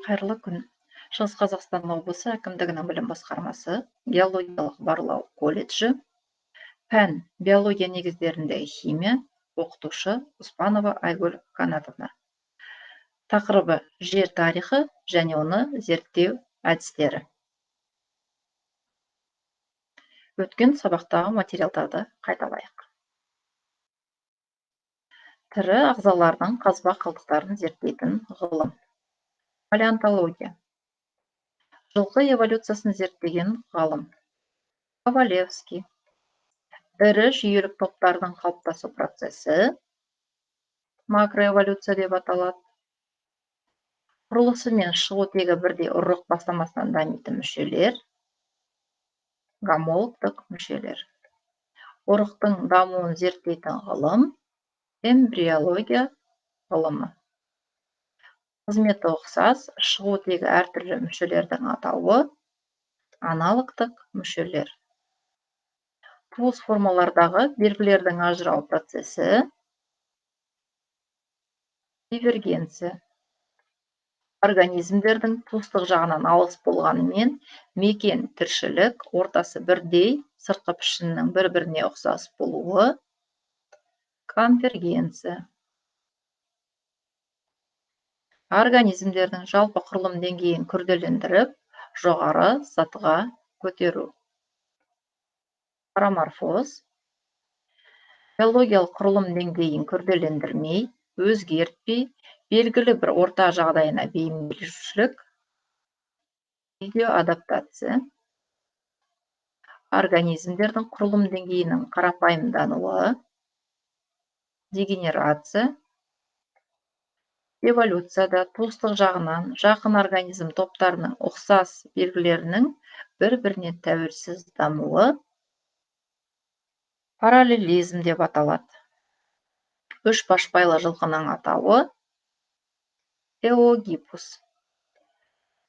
Қайырлы күн. Шығыс Қазақстан облысы әкімдігінің білім басқармасы, геологиялық барлау колледжі, пән биология негіздеріндегі химия, оқытушы Успанова Айгүл Қанатовна. Тақырыбы жер тарихы және оны зерттеу әдістері. Өткен сабақтағы материалдарды қайталайық. Тірі ағзалардың қазба қалдықтарын зерттейтін ғылым. Палеонтология. Жылқы эволюциясын зерттеген ғалым. Ковалевский. Ірі жүйелік топтардың қалыптасу процесі макроэволюция деп аталады. Құрылысы мен шығу тегі бірдей ұрық бастамасынан дамитын мүшелер гомологтық мүшелер. Ұрықтың дамуын зерттейтін ғылым эмбриология ғылымы. Қызметі ұқсас, шығу тегі әртүрлі мүшелердің атауы аналогтық мүшелер. Туыс формалардағы белгілердің ажырау процесі дивергенция. Организмдердің туыстық жағынан алыс болғанымен мекен тіршілік ортасы бірдей, сыртқы пішіннің бір-біріне ұқсас болуы конвергенция. Организмдердің жалпы құрылым деңгейін күрделендіріп, жоғары сатыға көтеру. Параморфоз. Биологиялық құрылым деңгейін күрделендірмей, өзгертпей, белгілі бір орта жағдайына бейімделушілік. Видеоадаптация. Организмдердің құрылым деңгейінің қарапайымдануы. Дегенерация. Эволюцияда туыстық жағынан жақын организм топтарының ұқсас белгілерінің бір-біріне тәуелсіз дамуы параллелизм деп аталады. Үш башпайлы жылқының атауы эогипус.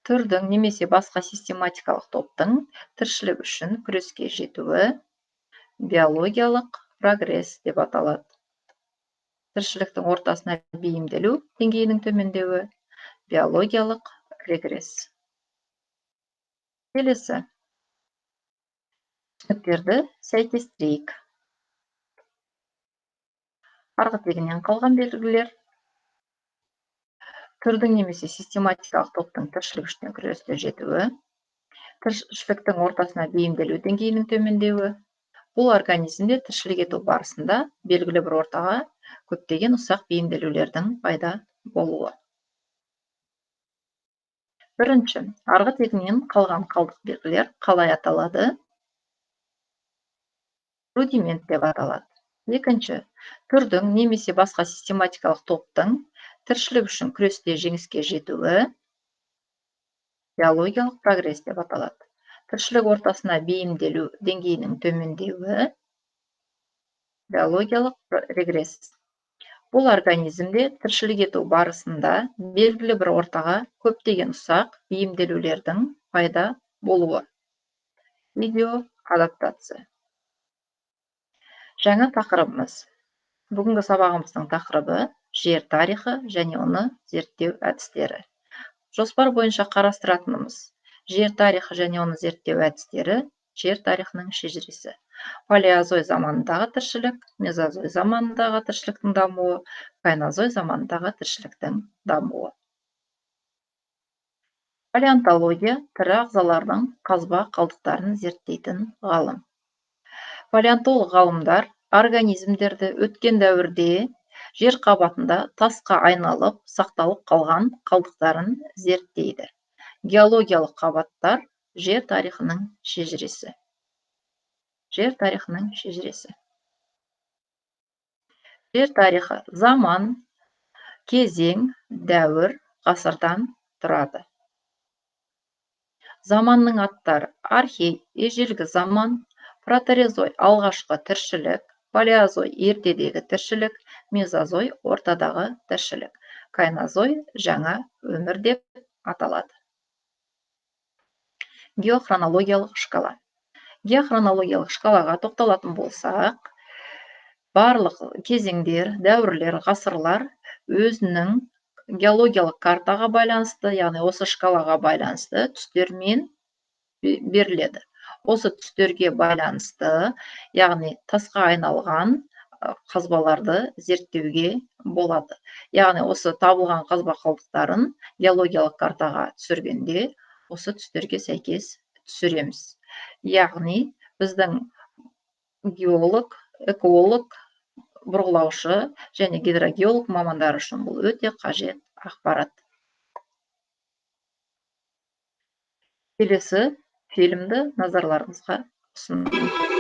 Түрдің немесе басқа систематикалық топтың тіршілік үшін күреске жетуі биологиялық прогресс деп аталады. Тіршіліктің ортасына бейімделу деңгейінің төмендеуі биологиялық регресс. Келесі. түсініктерді сәйкестірейік. Арғы тегінен қалған белгілер. Түрдің немесе систематикалық топтың тіршілік үшін күреске жетуі. Тіршіліктің ортасына бейімделу деңгейінің төмендеуі. Бұл организмде тіршілік ету барысында белгілі бір ортаға көптеген ұсақ бейімделулердің пайда болуы. Бірінші, арғы тегінен қалған қалдық белгілер қалай аталады? Рудимент деп аталады. Екінші, түрдің немесе басқа систематикалық топтың тіршілік үшін күресте жеңіске жетуі биологиялық прогресс деп аталады. Тіршілік ортасына бейімделу деңгейінің төмендеуі биологиялық регресс. Бұл организмде тіршілік ету барысында белгілі бір ортаға көптеген ұсақ бейімделулердің пайда болуы. Видеоадаптация. Жаңа тақырыбымыз. Бүгінгі сабағымыздың тақырыбы жер тарихы және оны зерттеу әдістері. Жоспар бойынша қарастыратынымыз жер тарихы және оны зерттеу әдістері, жер тарихының шежіресі. Палеозой заманындағы тіршілік, мезозой заманындағы тіршіліктің дамуы, кайнозой заманындағы тіршіліктің дамуы. Палеонтология тірі ағзалардың қазба қалдықтарын зерттейтін ғалым. Палеонтолог ғалымдар организмдерді өткен дәуірде жер қабатында тасқа айналып, сақталып қалған қалдықтарын зерттейді. Геологиялық қабаттар жер тарихының шежіресі. Жер тарихының шежіресі. Жер тарихы заман, кезең, дәуір, ғасырдан тұрады. Заманның аттары архей, ежелгі заман, протерозой алғашқы тіршілік, палеозой ертедегі тіршілік, мезозой ортадағы тіршілік, кайнозой жаңа өмір деп аталады. Геохронологиялық шкала. Геохронологиялық шкалаға тоқталатын болсақ, барлық кезеңдер, дәуірлер, ғасырлар өзінің геологиялық картаға байланысты, яғни осы шкалаға байланысты түстермен беріледі. Осы түстерге байланысты, яғни тасқа айналған қазбаларды зерттеуге болады. Яғни осы табылған қазба қалдықтарын геологиялық картаға түсіргенде осы түстерге сәйкес түсіреміз. Яғни біздің геолог, эколог, бұрғылаушы және гидрогеолог мамандары үшін бұл өте қажет ақпарат. Келесі фильмді назарларыңызға ұсынамын.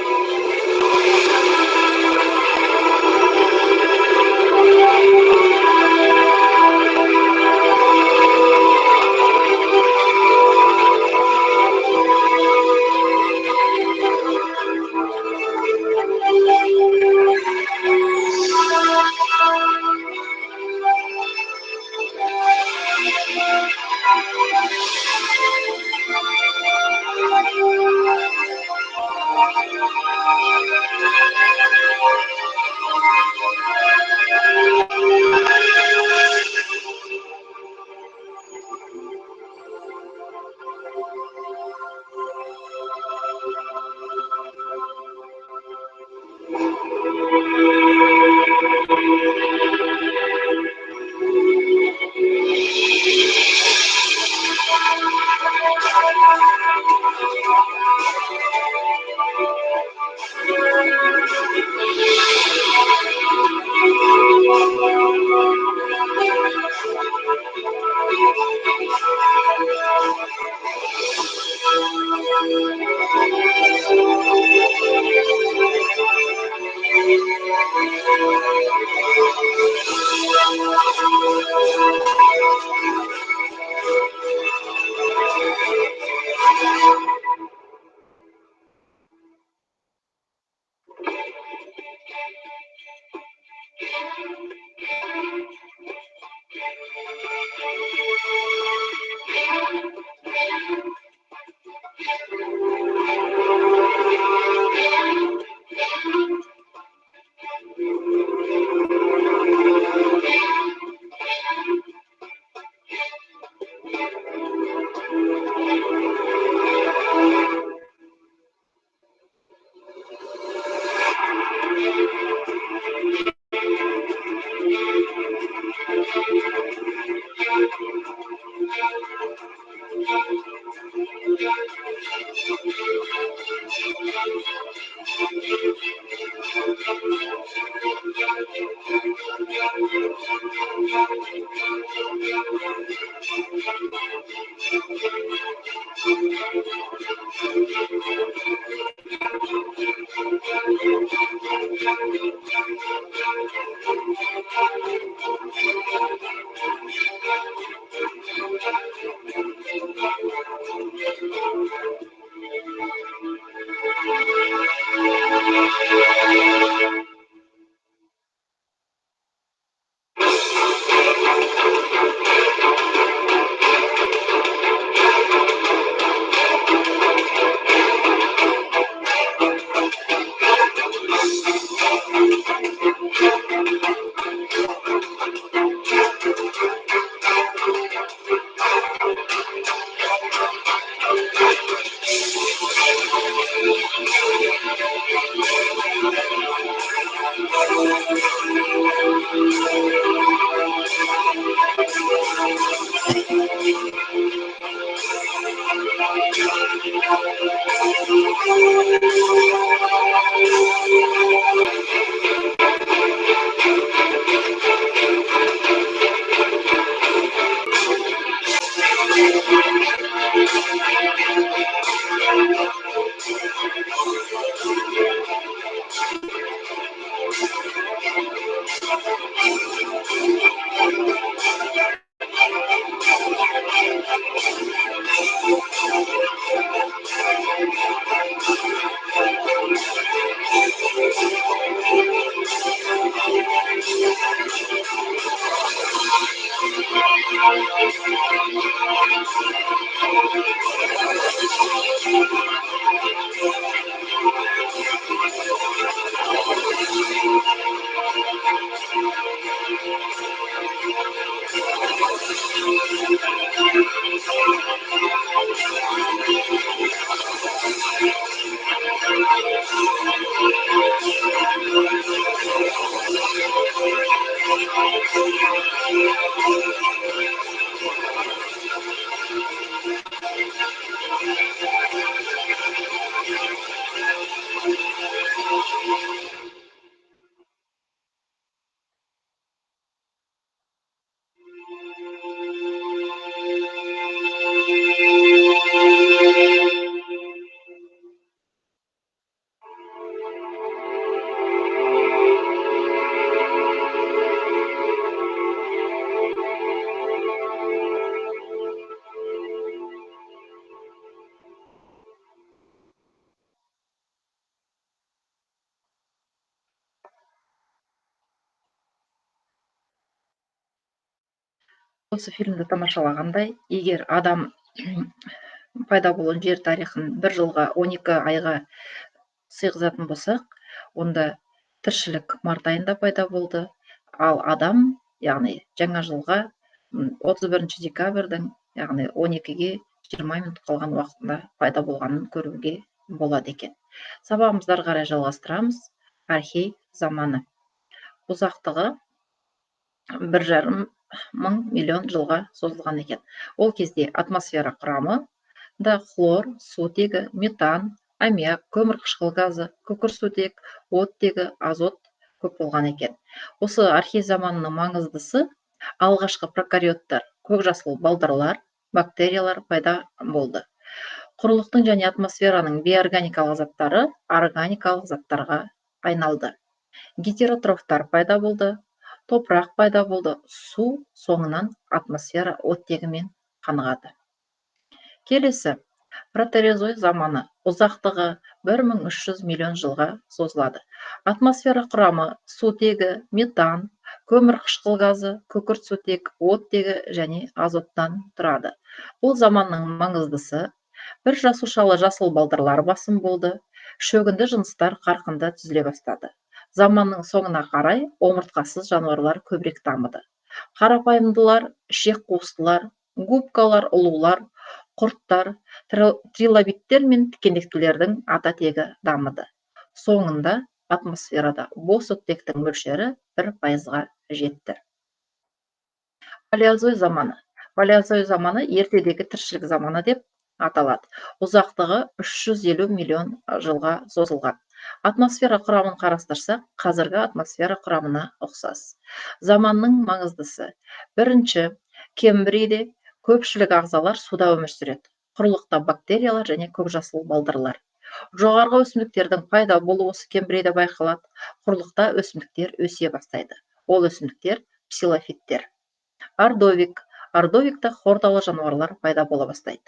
Осы фильмді тамашалағандай, егер адам пайда болған жер тарихын 1 жылға 12 айға сыйғызатын болсақ, онда тіршілік март айында пайда болды, ал адам, яғни жаңа жылға 31 декабрьдің, яғни 12-ге 20 минут қалған уақытында пайда болғанын көруге болады екен. Сабағымызды ары қарай жалғастырамыз. Архей заманы. Ұзақтығы 1,5 мың миллион жылға созылған екен. Ол кезде атмосфера құрамы да хлор, сутегі, метан, аммиак, көмірқышқыл газы, күкірсутек, оттегі, азот көп болған екен. Осы архей заманының маңыздысы алғашқы прокариоттар, көкжасыл балдырлар, бактериялар пайда болды. Құрлықтың және атмосфераның бейорганикалық заттары органикалық заттарға айналды. Гетеротрофтар пайда болды, топырақ пайда болды, су соңынан атмосфера оттегімен қанығады. Келесі, протерозой заманы. Ұзақтығы 1300 миллион жылға созылады. Атмосфера құрамы сутегі, метан, көмірқышқыл газы, күкіртсутек, оттегі және азоттан тұрады. Бұл заманның маңыздысы бір жасушалы жасыл балдырлар басым болды, шөгінді жыныстар қарқынды түзіле бастады. Заманның соңына қарай омыртқасыз жануарлар көбірек дамыды. Қарапайымдылар, ішек қуыстылар, губкалар, ұлулар, құрттар, трилобиттер мен тікенектілердің ата тегі дамыды. Соңында атмосферада бос оттектің мөлшері 1%-ға жетті. Палеозой заманы. Палеозой заманы ертедегі тіршілік заманы деп аталады. Ұзақтығы 350 миллион жылға созылған. Атмосфера құрамын қарастырсақ, қазіргі атмосфера құрамына ұқсас. Заманның маңыздысы. Бірінші, Кембрийде көпшілік ағзалар суда өмір сүреді. Құрлықта бактериялар және көкжасыл балдырлар. Жоғарғы өсімдіктердің пайда болуы осы Кембрийде байқалады. Құрлықта өсімдіктер өсе бастайды. Ол өсімдіктер псилофиттер. Ордовик. Ордовикта хордалы жануарлар пайда бола бастайды.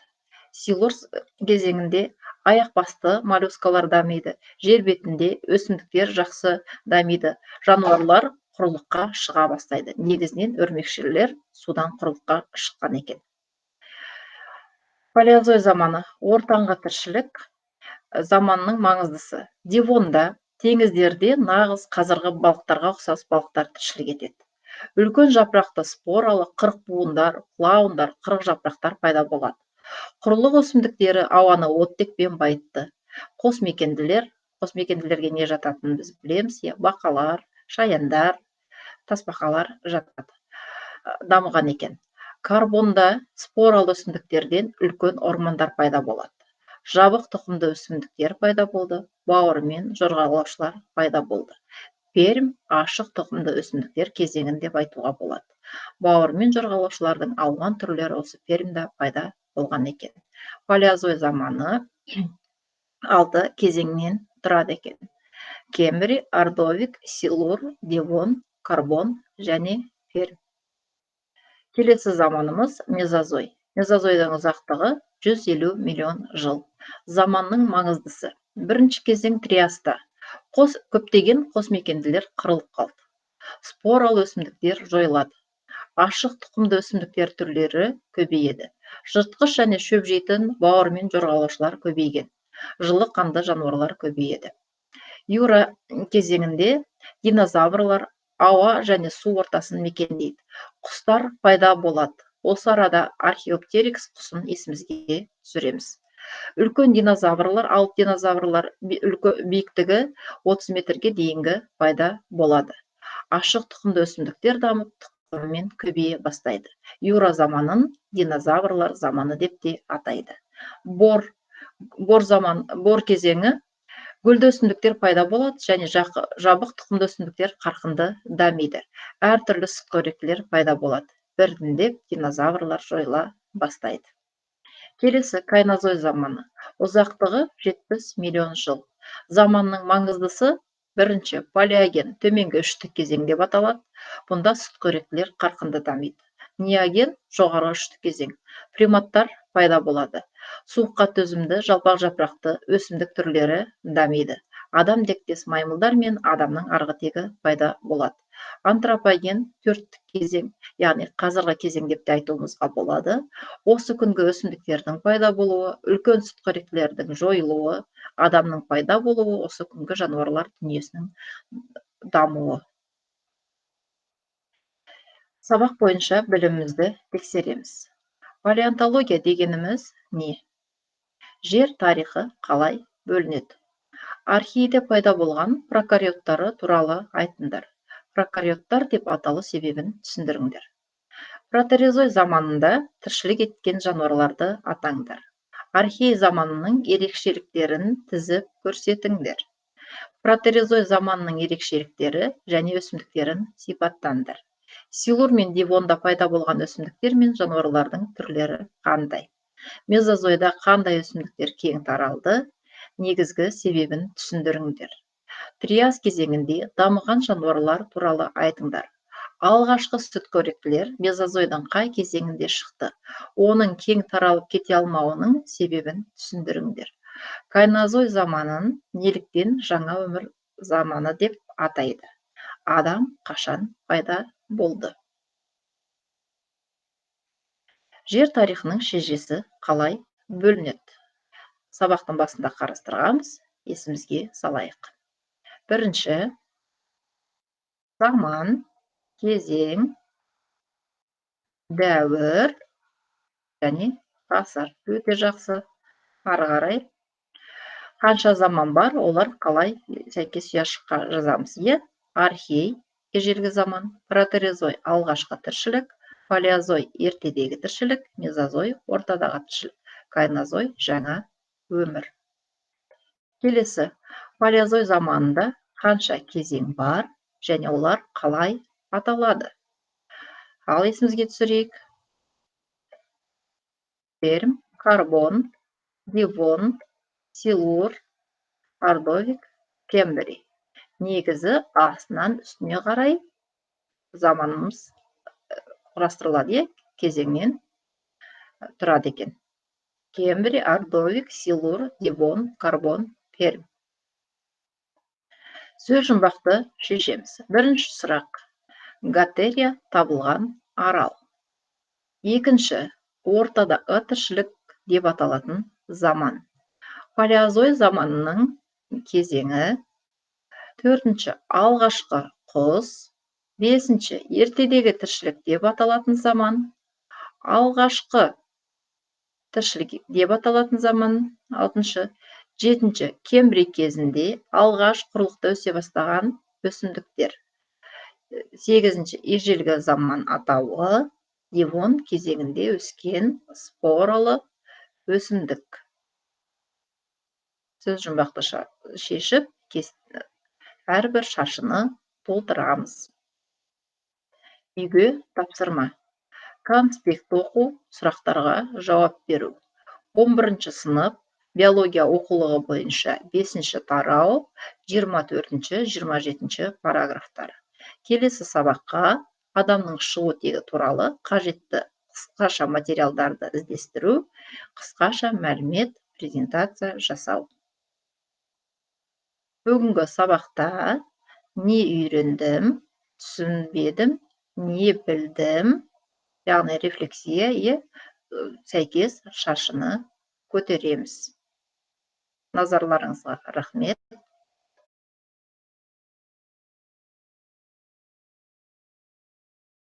Силурс кезеңінде аяқ басты моллюскалар дамиды. Жер бетінде өсімдіктер жақсы дамиды. Жануарлар құрлыққа шыға бастайды. Негізінен өрмекшілер судан құрлыққа шыққан екен. Палеозой заманы. Ортаңғы тіршілік заманның маңыздысы. Девонда, теңіздерде нағыз қазіргі балықтарға ұқсас балықтар тіршілік етеді. Үлкен жапырақты споралы қырықбуындар, плаундар, қырықжапырақтар пайда болады. Құрлық өсімдіктері ауаны оттекпен байытты. Қосмекенділерге не жататынын біз білеміз, бақалар, шаяндар, тасбақалар жатады. Дамыған екен. Карбонда споралы өсімдіктерден үлкен ормандар пайда болады. Жабық тұқымды өсімдіктер пайда болды, бауырмен жорғалаушылар пайда болды. Перм ашық тұқымды өсімдіктер кезеңін деп айтуға болады. Бауырмен жорғалаушылардың алуан түрлері осы Пермда пайда болған екен. Палеозой заманы 6 кезеңнен тұрады екен. Кембрий, Ордовик, Силур, Девон, Карбон және Перм. Келесі заманымыз мезозой. Мезозойдың ұзақтығы 150 миллион жыл. Заманның маңыздысы. Бірінші кезең триаста. Көптеген қосмекенділер қырылып қалды. Споралы өсімдіктер жойылады. Ашық тұқымды өсімдіктер түрлері көбейеді. Жыртқыш және шөп жейтін бауырмен жорғалаушылар көбейген. Жылы қанды жануарлар көбейеді. Юра кезеңінде динозаврлар ауа және су ортасын мекендейді. Құстар пайда болады. Осы арада археоптерикс құсын есімізге түсіреміз. Үлкен динозаврлар, алып динозаврлар биіктігі 30 метрге дейінгі пайда болады. Ашық тұқымды өсімдіктер дамып, тұқымымен көбейе бастайды. Юра заманын динозаврлар заманы деп те атайды. Бор кезеңі гүлді өсімдіктер пайда болады және жабық тұқымды өсімдіктер қарқынды дамиды. Әртүрлі сүтқоректілер пайда болады. Біртіндеп динозаврлар жойыла бастайды. Келесі кайнозой заманы. Ұзақтығы 70 миллион жыл. Заманның маңыздысы бірінші палеоген, төменгі үштік кезең деп аталады. Бұнда сүтқоректілер қарқынды дамиды. Неоген жоғарғы үштік кезең. Приматтар пайда болады. Суыққа төзімді жалпақ жапырақты өсімдік түрлері дамиды. Адам тектес маймылдар мен адамның арғы тегі пайда болады. Антропоген төрттік кезең, яғни қазіргі кезең деп те айтуымызға болады. Осы күнгі өсімдіктердің пайда болуы, үлкен сүтқоректілердің жойылуы, адамның пайда болуы, осы күнгі жануарлар дүниесінің дамуы. Сабақ бойынша білімімізді тексереміз. Палеонтология дегеніміз не? Жер тарихы қалай бөлінеді? Архейде пайда болған прокариоттары туралы айтыңдар. Прокариоттар деп аталу себебін түсіндіріңдер. Протерозой заманында тіршілік еткен жануарларды атаңдар. Архей заманының ерекшеліктерін тізіп көрсетіңдер. Протерозой заманының ерекшеліктері және өсімдіктерін сипаттаңдар. Силур мен девонда пайда болған өсімдіктер мен жануарлардың түрлері қандай? Мезозойда қандай өсімдіктер кең таралды? Негізгі себебін түсіндіріңдер. Триас кезеңінде дамыған жануарлар туралы айтыңдар. Алғашқы сүтқоректілер мезозойдың қай кезеңінде шықты? Оның кең таралып кете алмауының себебін түсіндіріңдер. Кайнозой заманын неліктен жаңа өмір заманы деп атайды? Адам қашан пайда болды? Жер тарихының шежіресі қалай бөлінеді? Сабақтың басында қарастырғанбыз, есімізге салайық. Бірінші, заман, кезең, дәуір және ғасыр. Өте жақсы. Ары қарай қанша заман бар, олар қалай сәйкес ұяшыққа жазамыз? Архей, ежелгі заман, протерозой, алғашқы тіршілік, палеозой, ертедегі тіршілік, мезозой, ортадағы тіршілік, кайнозой, жаңа өмір. Келесі, палеозой заманында қанша кезең бар және олар қалай аталады? Ал есімізге түсірейік. Перм, карбон, девон, силур, ордовик, кембрий. Негізі астынан үстіне қарай заманымыз құрастырылады, кезеңнен тұрады екен. Кембрий, ордовик, силур, девон, карбон, перм. Сөз жұмбақты шешеміз. Бірінші сұрақ. Гатерия табылған арал. Екінші, ортадағы тіршілік деп аталатын заман. Палеозой заманының кезеңі. Төртінші, алғашқы құс. Бесінші, ертедегі тіршілік деп аталатын заман. Алғашқы тіршілік деп аталатын заман. Алтыншы, жетінші, кембрий кезінде алғаш құрлықта өсе бастаған өсімдіктер. Сегізінші, ежелгі заман атауы, девон кезеңінде өскен споралы өсімдік. Сөз жұмбақты шешіп, әрбір шашыны толтырамыз. Үйге тапсырма. Конспект оқу, сұрақтарға жауап беру. 11-ші сынып биология оқулығы бойынша 5-ші тарау, 24-ші, 27-ші параграфтар. Келесі сабаққа адамның шығу тегі туралы қажетті қысқаша материалдарды іздестіру, қысқаша мәлімет, презентация жасау. Бүгінгі сабақта не үйрендім, түсінбедім, не білдім, яғни рефлексия, сәйкес шашыны көтереміз. Назарларыңызға рахмет.